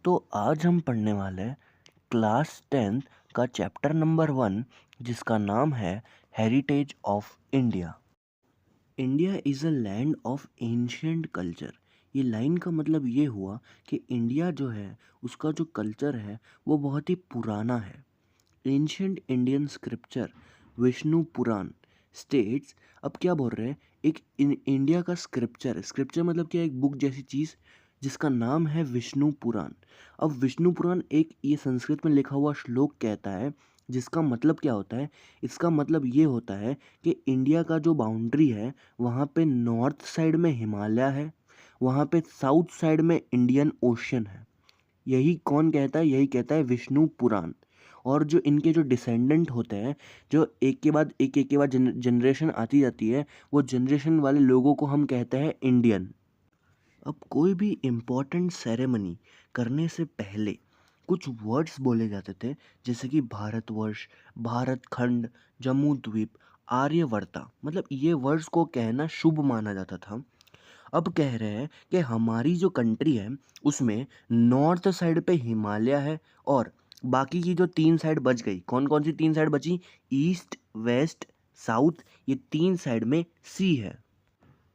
तो आज हम पढ़ने वाले हैं क्लास 10th का चैप्टर नंबर 1 जिसका नाम है heritage of India. India is a land of ancient culture. ये लाइन का मतलब ये हुआ कि इंडिया जो है उसका जो कल्चर है वो बहुत ही पुराना है। एंशियंट इंडियन स्क्रिप्चर विष्णु पुराण स्टेट्स। अब क्या बोल रहे हैं, एक इंडिया का स्क्रिप्चर, स्क्रिप्चर मतलब क्या, एक बुक जैसी चीज़ जिसका नाम है विष्णु पुराण। अब विष्णु पुराण एक ये संस्कृत में लिखा हुआ श्लोक कहता है, जिसका मतलब क्या होता है, इसका मतलब ये होता है कि इंडिया का जो बाउंड्री है वहाँ पे नॉर्थ साइड में हिमालय है, वहाँ पे साउथ साइड में इंडियन ओशन है। यही कौन कहता है? यही कहता है विष्णु पुराण। और जो इनके जो डिसेंडेंट होते हैं, जो एक के बाद जनरेशन आती जाती है, वो जनरेशन वाले लोगों को हम कहते हैं इंडियन। अब कोई भी इम्पोर्टेंट सेरेमनी करने से पहले कुछ वर्ड्स बोले जाते थे, जैसे कि भारतवर्ष, भारत खंड, जम्मू द्वीप, आर्यवर्ता। मतलब ये वर्ड्स को कहना शुभ माना जाता था। अब कह रहे हैं कि हमारी जो कंट्री है उसमें नॉर्थ साइड पे हिमालय है और बाकी की जो 3 साइड बच गई, कौन-कौन सी 3 साइड बची? ईस्ट, वेस्ट, साउथ, ये 3 साइड में सी है।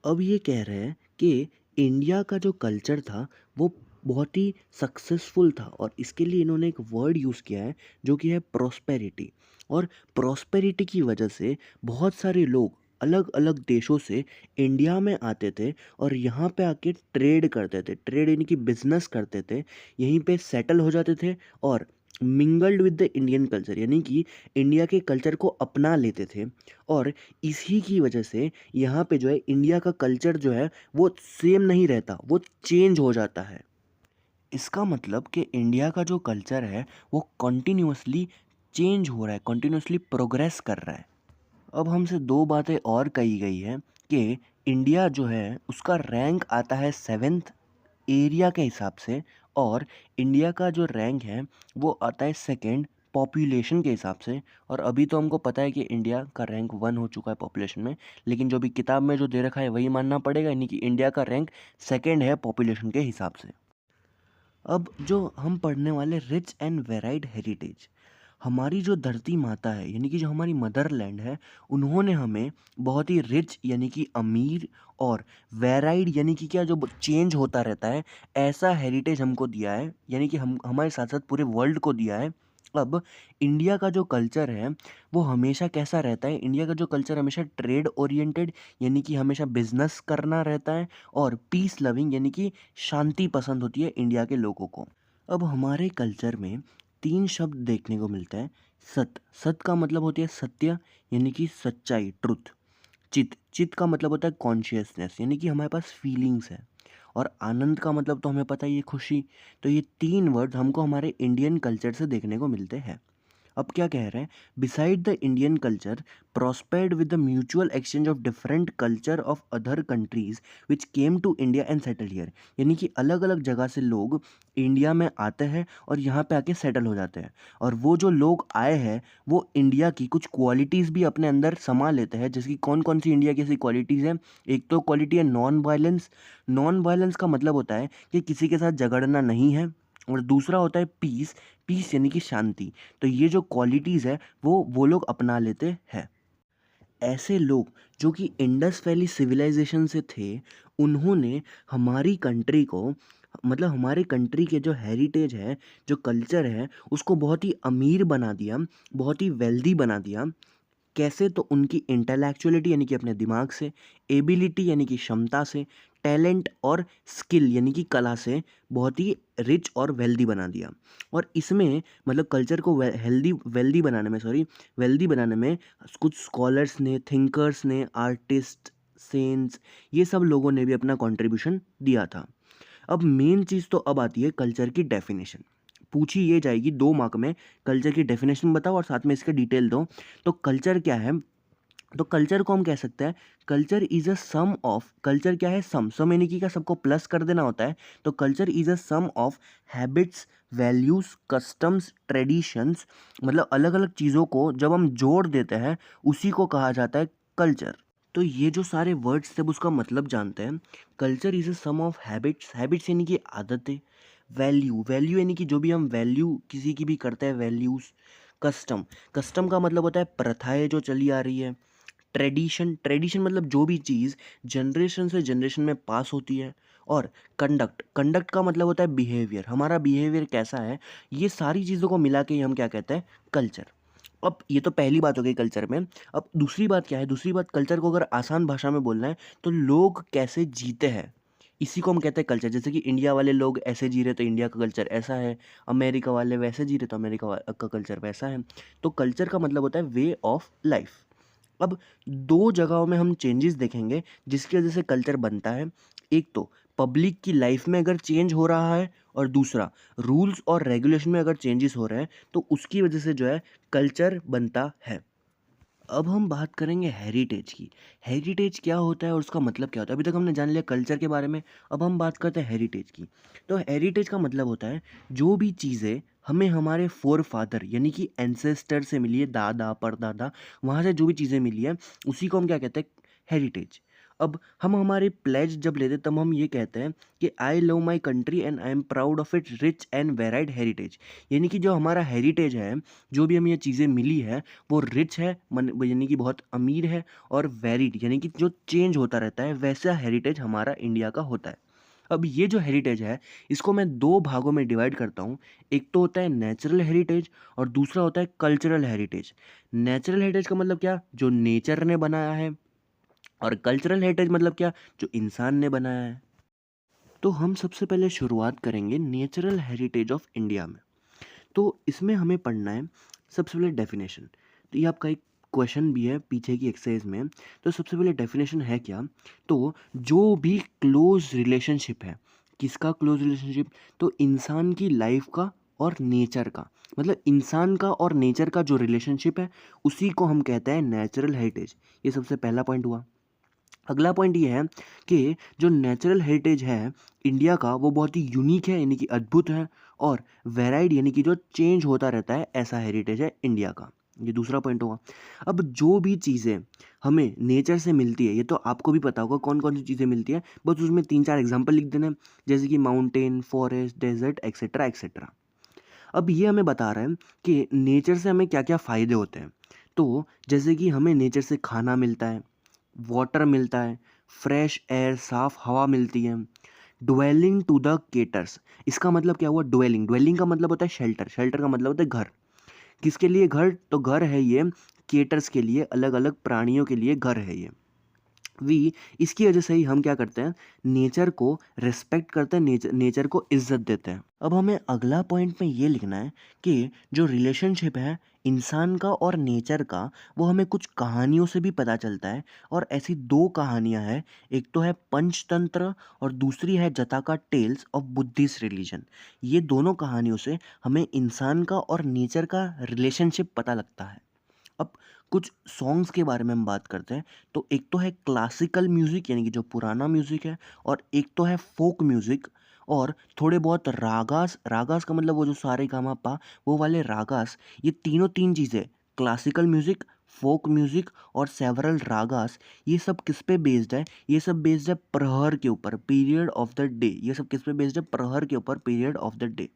अब ये कह रहे हैं कि इंडिया का जो कल्चर था वो बहुत ही सक्सेसफुल था और इसके लिए इन्होंने एक वर्ड यूज़ किया है जो कि है प्रॉस्पेरिटी। और प्रॉस्पेरिटी की वजह से बहुत सारे लोग अलग अलग देशों से इंडिया में आते थे और यहाँ पे आके ट्रेड करते थे। ट्रेड यानी कि बिजनेस करते थे, यहीं पे सेटल हो जाते थे और mingled with the Indian culture, यानी कि इंडिया के कल्चर को अपना लेते थे। और इसी की वजह से यहाँ पे जो है इंडिया का कल्चर जो है वो सेम नहीं रहता, वो चेंज हो जाता है। इसका मतलब कि इंडिया का जो कल्चर है वो कंटिन्यूअसली चेंज हो रहा है, कंटिन्यूअसली प्रोग्रेस कर रहा है। अब हमसे दो बातें और कही गई है कि इंडिया जो है उसका रैंक आता है 7th एरिया के हिसाब से, और इंडिया का जो रैंक है वो आता है 2nd पॉपुलेशन के हिसाब से। और अभी तो हमको पता है कि इंडिया का रैंक 1 हो चुका है पॉपुलेशन में, लेकिन जो भी किताब में जो दे रखा है वही मानना पड़ेगा, यानी कि इंडिया का रैंक 2nd है पॉपुलेशन के हिसाब से। अब जो हम पढ़ने वाले रिच एंड वेराइड हेरिटेज, हमारी जो धरती माता है यानी कि जो हमारी मदरलैंड है, उन्होंने हमें बहुत ही रिच यानी कि अमीर और वेराइड यानी कि क्या, जो चेंज होता रहता है, ऐसा हेरिटेज हमको दिया है, यानी कि हम हमारे साथ साथ पूरे वर्ल्ड को दिया है। अब इंडिया का जो कल्चर है वो हमेशा कैसा रहता है? इंडिया का जो कल्चर हमेशा ट्रेड ओरिएंटेड यानी कि हमेशा बिजनेस करना रहता है, और पीस लविंग यानी कि शांति पसंद होती है इंडिया के लोगों को। अब हमारे कल्चर में 3 शब्द देखने को मिलता है। सत, सत का मतलब होती है सत्य यानी कि सच्चाई, ट्रुथ। चित, चित का मतलब होता है कॉन्शियसनेस यानी कि हमारे पास फीलिंग्स है। और आनंद का मतलब तो हमें पता ही है, खुशी। तो ये 3 वर्ड हमको हमारे इंडियन कल्चर से देखने को मिलते हैं। अब क्या कह रहे हैं? Beside the Indian culture prospered with the mutual exchange of different culture of other countries which came to India and settled here। यानी कि अलग अलग जगह से लोग इंडिया में आते हैं और यहाँ पे आके सेटल हो जाते हैं, और वो जो लोग आए हैं वो इंडिया की कुछ क्वालिटीज़ भी अपने अंदर समा लेते हैं। जैसे कि कौन कौन सी इंडिया की ऐसी क्वालिटीज़ हैं? एक तो क्वालिटी है नॉन वायलेंस। नॉन वायलेंस का मतलब होता है कि किसी के साथ झगड़ना नहीं है। और दूसरा होता है पीस, पीस यानी कि शांति। तो ये जो क्वालिटीज़ है वो लोग अपना लेते हैं। ऐसे लोग जो कि इंडस वैली सिविलाइजेशन से थे, उन्होंने हमारी कंट्री को, मतलब हमारे कंट्री के जो हेरिटेज है, जो कल्चर है, उसको बहुत ही अमीर बना दिया, बहुत ही वेल्दी बना दिया। कैसे? तो उनकी इंटेलेक्चुअलिटी यानी कि अपने दिमाग से, एबिलिटी यानी कि क्षमता से, टैलेंट और स्किल यानी कि कला से बहुत ही रिच और वेल्दी बना दिया। और इसमें मतलब कल्चर को हेल्दी वेल्दी बनाने में, सॉरी, वेल्दी बनाने में कुछ स्कॉलर्स ने, थिंकर्स ने, आर्टिस्ट, सेंट्स, ये सब लोगों ने भी अपना कंट्रीब्यूशन दिया था। अब मेन चीज़ तो अब आती है कल्चर की डेफिनेशन। पूछी ये जाएगी 2 मार्क में, कल्चर की डेफिनेशन बताओ और साथ में इसके डिटेल दो। तो कल्चर क्या है? तो कल्चर को हम कह सकते हैं, culture is a sum of, culture क्या है? सम यानी कि क्या, सबको प्लस कर देना होता है। तो culture is a sum of habits, values, customs, traditions. मतलब अलग अलग चीज़ों को जब हम जोड़ देते हैं उसी को कहा जाता है कल्चर। तो ये जो सारे वर्ड्स थे अब उसका मतलब जानते हैं। Culture is a sum of habits, habits यानी कि आदतें, वैल्यू, वैल्यू यानी कि जो भी हम वैल्यू किसी की भी करते हैं, वैल्यूज़। कस्टम, कस्टम का मतलब होता है प्रथाएँ जो चली आ रही है। ट्रेडिशन, ट्रेडिशन मतलब जो भी चीज़ जनरेशन से जनरेशन में पास होती है। और कंडक्ट, कंडक्ट का मतलब होता है बिहेवियर, हमारा बिहेवियर कैसा है। ये सारी चीज़ों को मिला के ही हम क्या कहते हैं, कल्चर। अब ये तो पहली बात हो गई कल्चर में। अब दूसरी बात क्या है, दूसरी बात कल्चर को अगर आसान भाषा में बोलना है तो लोग कैसे जीते हैं, इसी को हम कहते हैं कल्चर। जैसे कि इंडिया वाले लोग ऐसे जी रहे तो इंडिया का कल्चर ऐसा है, अमेरिका वाले वैसे जी रहे तो का कल्चर वैसा है। तो कल्चर का मतलब होता है वे ऑफ लाइफ। अब दो जगहों में हम चेंजेस देखेंगे जिसकी वजह से कल्चर बनता है। एक तो पब्लिक की लाइफ में अगर चेंज हो रहा है, और दूसरा रूल्स और रेगुलेशन में अगर चेंजेस हो रहे हैं तो उसकी वजह से जो है कल्चर बनता है। अब हम बात करेंगे हेरिटेज की। हेरिटेज क्या होता है और उसका मतलब क्या होता है। अभी तक हमने जान लिया कल्चर के बारे में, अब हम बात करते हैं हेरिटेज की। तो हेरिटेज का मतलब होता है जो भी चीज़ें हमें हमारे फोर फादर यानी कि एंसेस्टर से मिली है, दादा परदादा, वहाँ से जो भी चीज़ें मिली है उसी को हम क्या कहते हैं, हेरिटेज। अब हम हमारी प्लेज जब लेते तब हम ये कहते हैं कि I love my country and I am proud of its rich and varied heritage. यानी कि जो हमारा हेरिटेज है, जो भी हमें ये चीज़ें मिली है वो रिच है, मन यानी कि बहुत अमीर है, और वेरिड यानी कि जो चेंज होता रहता है, वैसा हेरिटेज हमारा इंडिया का होता है। अब ये जो हेरिटेज है इसको मैं दो भागों में डिवाइड करता हूँ। एक तो होता है नेचुरल हेरिटेज और दूसरा होता है कल्चरल हेरिटेज। नेचुरल हेरिटेज का मतलब क्या, जो नेचर ने बनाया है, और कल्चरल हेरिटेज मतलब क्या, जो इंसान ने बनाया है। तो हम सबसे पहले शुरुआत करेंगे नेचुरल हेरिटेज ऑफ इंडिया में। तो इसमें हमें पढ़ना है सबसे पहले डेफिनेशन। तो ये आपका एक क्वेश्चन भी है पीछे की एक्सरसाइज में। तो सबसे पहले डेफिनेशन है क्या, तो जो भी क्लोज रिलेशनशिप है, किसका क्लोज रिलेशनशिप, तो इंसान की लाइफ का और नेचर का, मतलब इंसान का और नेचर का जो रिलेशनशिप है उसी को हम कहते हैं नेचुरल हेरिटेज। ये सबसे पहला पॉइंट हुआ। अगला पॉइंट ये है कि जो नेचुरल हेरिटेज है इंडिया का वो बहुत ही यूनिक है यानी कि अद्भुत है, और वेराइड यानी कि जो चेंज होता रहता है ऐसा हेरिटेज है इंडिया का। ये दूसरा पॉइंट होगा। अब जो भी चीज़ें हमें नेचर से मिलती है, ये तो आपको भी पता होगा कौन कौन सी चीज़ें मिलती है, बस उसमें 3-4 एग्जांपल लिख देना है, जैसे कि mountain, forest, desert, etcetera etcetera. अब ये हमें बता रहा है कि नेचर से हमें क्या क्या फ़ायदे होते हैं। तो जैसे कि हमें नेचर से खाना मिलता है, वाटर मिलता है, फ्रेश एयर साफ हवा मिलती है, ड्वेलिंग टू द केटर्स। इसका मतलब क्या हुआ, ड्वेलिंग, ड्वेलिंग का मतलब होता है शेल्टर, शेल्टर का मतलब होता है घर। किसके लिए घर, तो घर है ये केटर्स के लिए, अलग अलग प्राणियों के लिए घर है ये। वी इसकी वजह से ही हम क्या करते हैं, नेचर को रिस्पेक्ट करते हैं, नेचर को इज्जत देते हैं। अब हमें अगला पॉइंट में ये लिखना है कि जो रिलेशनशिप है इंसान का और नेचर का, वो हमें कुछ कहानियों से भी पता चलता है। और ऐसी दो कहानियां हैं, एक तो है पंचतंत्र और दूसरी है जताका टेल्स ऑफ बुद्धिस्ट रिलीजन। ये दोनों कहानियों से हमें इंसान का और नेचर का रिलेशनशिप पता लगता है। अब कुछ सॉन्ग्स के बारे में हम बात करते हैं। तो एक तो है क्लासिकल म्यूज़िक यानी कि जो पुराना म्यूज़िक है, और एक तो है फ़ोक म्यूज़िक, और थोड़े बहुत रागास, रागास का मतलब वो जो सारेगामापा वो वाले रागास। ये तीनों तीन चीज़ें, क्लासिकल म्यूज़िक, फ़ोक म्यूज़िक और सेवरल रागास, ये सब किस पे बेस्ड है, ये सब बेस्ड है प्रहर के ऊपर, पीरियड ऑफ द डे। ये सब किस पे बेस्ड है, प्रहर के ऊपर, पीरियड ऑफ द डे।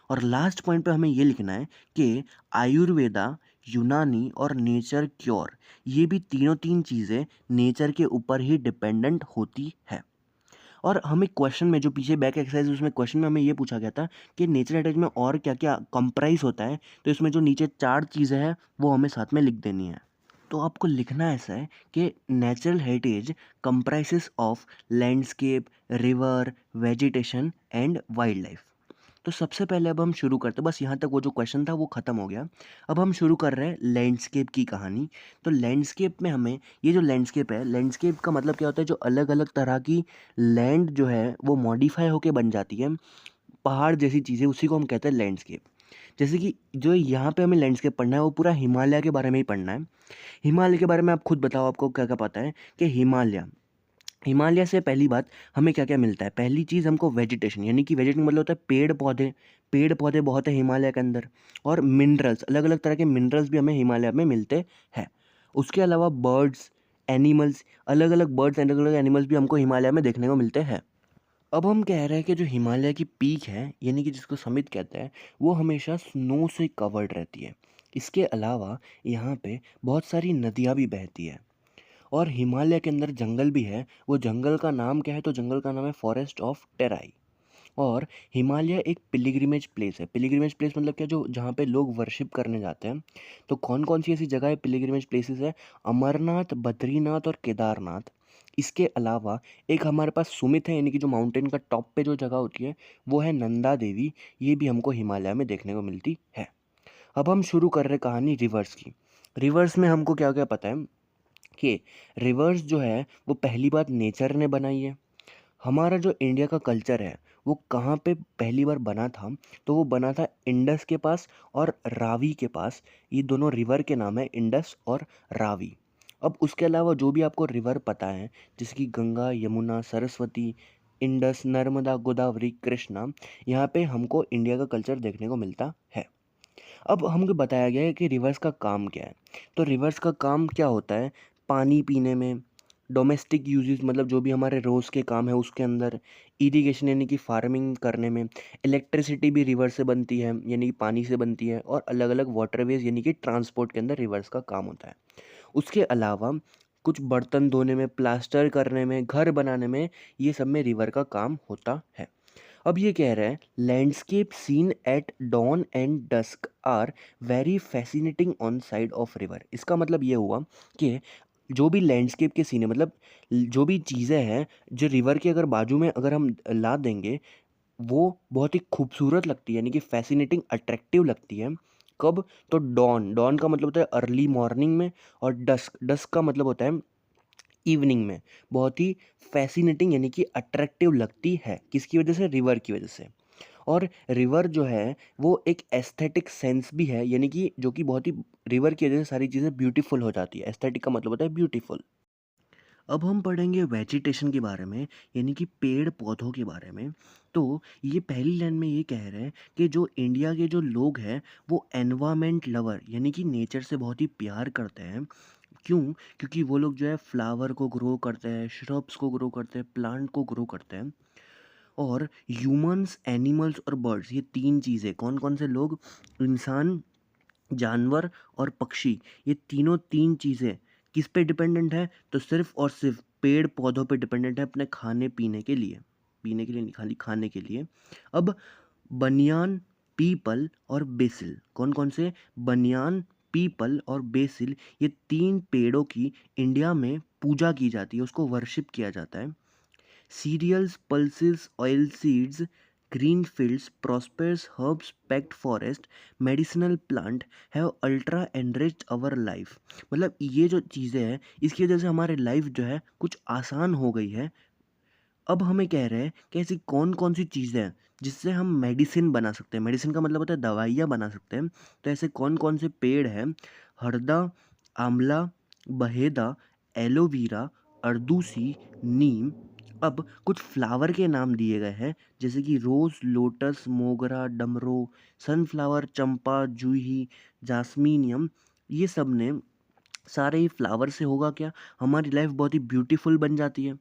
और लास्ट पॉइंट पे हमें ये लिखना है कि आयुर्वेदा, यूनानी और नेचर क्योर, ये भी तीनों तीन चीज़ें नेचर के ऊपर ही डिपेंडेंट होती है। और हमें क्वेश्चन में जो पीछे बैक एक्सरसाइज उसमें क्वेश्चन में हमें ये पूछा गया था कि नेचर हेरिटेज में और क्या क्या कंप्राइज होता है, तो इसमें जो नीचे चार चीज़ें हैं वो हमें साथ में लिख देनी है। तो आपको लिखना ऐसा है कि natural heritage comprises of landscape, river, vegetation and wild life. तो सबसे पहले अब हम शुरू करते हैं, बस यहाँ तक वो जो क्वेश्चन था वो ख़त्म हो गया। अब हम शुरू कर रहे हैं लैंडस्केप की कहानी। तो लैंडस्केप में हमें ये जो लैंडस्केप है, लैंडस्केप का मतलब क्या होता है, जो अलग अलग तरह की लैंड जो है वो मॉडिफाई होके बन जाती है, पहाड़ जैसी चीज़ें, उसी को हम कहते हैं लैंडस्केप। जैसे कि जो यहाँ पे हमें लैंडस्केप पढ़ना है वो पूरा हिमालय के बारे में ही पढ़ना है। हिमालय के बारे में आप खुद बताओ, आपको क्या क्या पता है कि हिमालय, हिमालय से पहली बात हमें क्या क्या मिलता है। पहली चीज़ हमको वेजिटेशन, यानी कि वेजिटेशन मतलब होता है पेड़ पौधे, पेड़ पौधे बहुत है हिमालय के अंदर। और मिनरल्स, अलग अलग तरह के मिनरल्स भी हमें हिमालय में मिलते हैं। उसके अलावा बर्ड्स, एनिमल्स, अलग अलग बर्ड्स, अलग अलग एनिमल्स भी हमको हिमालय में देखने को मिलते हैं। अब हम कह रहे हैं कि जो हिमालय की पीक है यानी कि जिसको समित कहते हैं वो हमेशा स्नो से कवर्ड रहती है। इसके अलावा यहाँ पे बहुत सारी नदियाँ भी बहती है और हिमालय के अंदर जंगल भी है। वो जंगल का नाम क्या है? तो जंगल का नाम है फॉरेस्ट ऑफ टेराई। और हिमालय एक पिलिग्रिमेज प्लेस है। पिलिग्रिमेज प्लेस मतलब क्या? जो जहाँ पे लोग वर्शिप करने जाते हैं। तो कौन कौन सी ऐसी जगह है पिलिग्रिमेज प्लेसेस है? अमरनाथ, बद्रीनाथ और केदारनाथ। इसके अलावा एक हमारे पास सुमित है यानी कि जो माउंटेन का टॉप पे जो जगह होती है वो है नंदा देवी। ये भी हमको हिमालय में देखने को मिलती है। अब हम शुरू कर रहे कहानी रिवर्स की। रिवर्स में हमको क्या क्या पता है कि रिवर्स जो है वो पहली बात नेचर ने बनाई है। हमारा जो इंडिया का कल्चर है वो कहाँ पे पहली बार बना था? तो वो बना था इंडस के पास और रावी के पास। ये दोनों रिवर के नाम है, इंडस और रावी। अब उसके अलावा जो भी आपको रिवर पता है जैसे कि गंगा, यमुना, सरस्वती, इंडस, नर्मदा, गोदावरी, कृष्णा, यहाँ पे हमको इंडिया का कल्चर देखने को मिलता है। अब हमको बताया गया है कि रिवर्स का काम क्या है। तो रिवर्स का काम क्या होता है? पानी पीने में, डोमेस्टिक यूजेस मतलब जो भी हमारे रोज़ के काम है उसके अंदर, इरिगेशन यानी कि फार्मिंग करने में, इलेक्ट्रिसिटी भी रिवर से बनती है यानी कि पानी से बनती है, और अलग अलग वाटरवेज यानी कि ट्रांसपोर्ट के अंदर रिवर्स का काम होता है। उसके अलावा कुछ बर्तन धोने में, प्लास्टर करने में, घर बनाने में, ये सब में रिवर का काम होता है। अब ये कह रहा है landscape scene at dawn and dusk are very fascinating on side of river. इसका मतलब ये हुआ कि जो भी लैंडस्केप के सीन है मतलब जो भी चीज़ें हैं जो रिवर के अगर बाजू में अगर हम ला देंगे वो बहुत ही खूबसूरत लगती है यानी कि फैसिनेटिंग, अट्रैक्टिव लगती है। कब? तो डॉन, डॉन का मतलब होता है अर्ली मॉर्निंग में, और डस्क, डस्क का मतलब होता है इवनिंग में। बहुत ही फैसिनेटिंग यानी कि अट्रैक्टिव लगती है। किसकी वजह से? रिवर की वजह से। और रिवर जो है वो एक एस्थेटिक सेंस भी है यानी कि जो कि बहुत ही रिवर की वजह से सारी चीज़ें ब्यूटीफुल हो जाती है। एस्थेटिक का मतलब होता है ब्यूटीफुल। अब हम पढ़ेंगे वेजिटेशन के बारे में यानी कि पेड़ पौधों के बारे में। तो ये पहली लाइन में ये कह रहे हैं कि जो इंडिया के जो लोग हैं वो एनवायरमेंट लवर यानी कि नेचर से बहुत ही प्यार करते हैं। क्यों? क्योंकि वो लोग जो है फ्लावर को ग्रो करते हैं, श्रब्स को ग्रो करते हैं, प्लांट को ग्रो करते हैं। और ह्यूमंस, एनिमल्स और बर्ड्स, ये तीन चीज़ें, कौन कौन से लोग? इंसान, जानवर और पक्षी, ये तीनों तीन चीज़ें किस पे डिपेंडेंट है? तो सिर्फ और सिर्फ पेड़ पौधों पे डिपेंडेंट है अपने खाने पीने के लिए। पीने के लिए नहीं, खाली खाने के लिए। अब बनियान, पीपल और बेसिल, कौन कौन से? बनियान, पीपल और बेसिल, ये तीन पेड़ों की इंडिया में पूजा की जाती है, उसको वर्शिप किया जाता है। Cereals, pulses, oilseeds, green fields, prosperous herbs, packed forest, medicinal plant have ultra enriched our life। मतलब ये जो चीज़ें हैं इसकी वजह से हमारी लाइफ जो है कुछ आसान हो गई है। अब हमें कह रहे हैं कि ऐसी कौन कौन सी चीज़ें हैं जिससे हम मेडिसिन बना सकते हैं। मेडिसिन का मतलब होता है दवाइयाँ बना सकते हैं। तो ऐसे कौन कौन से पेड़ हैं? हरदा, आंवला, बहेदा, एलोवेरा, अर्दूसी, नीम। अब कुछ फ्लावर के नाम दिए गए हैं जैसे कि रोज़, लोटस, मोगरा, डमरो, सनफ्लावर, चंपा, जूही, जास्मीनियम। ये सब ने सारे ही फ्लावर से होगा क्या? हमारी लाइफ बहुत ही ब्यूटीफुल बन जाती है,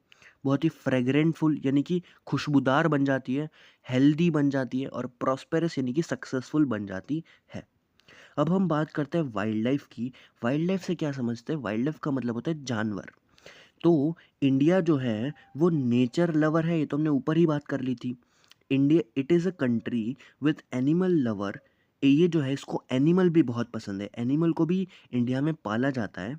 बहुत ही फ्रेग्रेंटफुल यानी कि खुशबूदार बन जाती है, हेल्दी बन जाती है, और प्रॉस्पेरस यानी कि सक्सेसफुल बन जाती है। अब हम बात करते हैं वाइल्ड लाइफ की। वाइल्ड लाइफ से क्या समझते हैं? वाइल्ड लाइफ का मतलब होता है जानवर। तो इंडिया जो है वो नेचर लवर है, ये तो हमने ऊपर ही बात कर ली थी। India it is a country with animal lover. ये जो है इसको एनिमल भी बहुत पसंद है, एनिमल को भी इंडिया में पाला जाता है।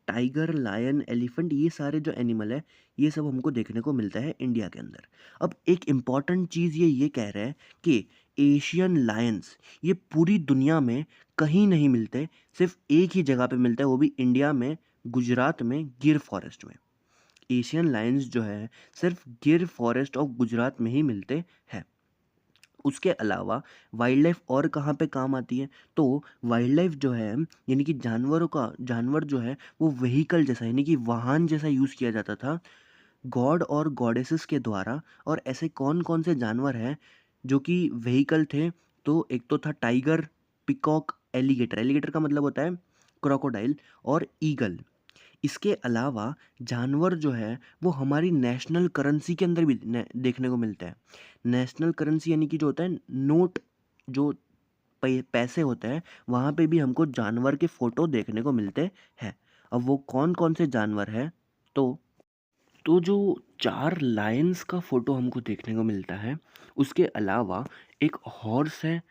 टाइगर, लायन, एलिफेंट, ये सारे जो एनिमल है ये सब हमको देखने को मिलता है इंडिया के अंदर। अब एक इम्पॉर्टेंट चीज़ ये कह रहा है कि एशियन लायंस ये पूरी दुनिया में कहीं नहीं मिलते, सिर्फ एक ही जगह पे मिलता है, वो भी इंडिया में, गुजरात में, गिर फॉरेस्ट में। एशियन लायंस जो है सिर्फ गिर फॉरेस्ट ऑफ गुजरात में ही मिलते हैं। उसके अलावा वाइल्ड लाइफ और कहाँ पे काम आती है? तो वाइल्ड लाइफ जो है यानी कि जानवरों का, जानवर जो है वो व्हीकल जैसा यानी कि वाहन जैसा यूज़ किया जाता था गॉड और गॉडेसेस के द्वारा। और ऐसे कौन कौन से जानवर हैं जो कि व्हीकल थे? तो एक तो था टाइगर, पिकॉक, एलिगेटर, एलिगेटर का मतलब होता है क्रोकोडाइल, और ईगल। इसके अलावा जानवर जो है वो हमारी नेशनल करेंसी के अंदर भी देखने को मिलता है। नेशनल करेंसी यानी कि जो होता है नोट, जो पैसे होते हैं, वहाँ पे भी हमको जानवर के फ़ोटो देखने को मिलते हैं। अब वो कौन-कौन से जानवर हैं, तो जो 4 लायंस का फ़ोटो हमको देखने को मिलता है, उसके अलावा एक हॉर्स है,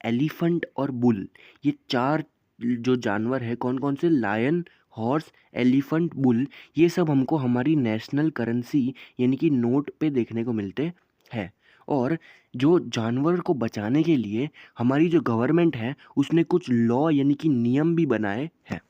एलिफेंट और बुल। ये 4 जो जानवर हैं, कौन-कौन से, लायन, हॉर्स, एलिफेंट, बुल, ये सब हमको हमारी नेशनल करेंसी यानी कि नोट पे देखने को मिलते हैं। और जो जानवर को बचाने के लिए हमारी जो गवर्नमेंट है, उसने कुछ लॉ यानी कि नियम भी बनाए हैं।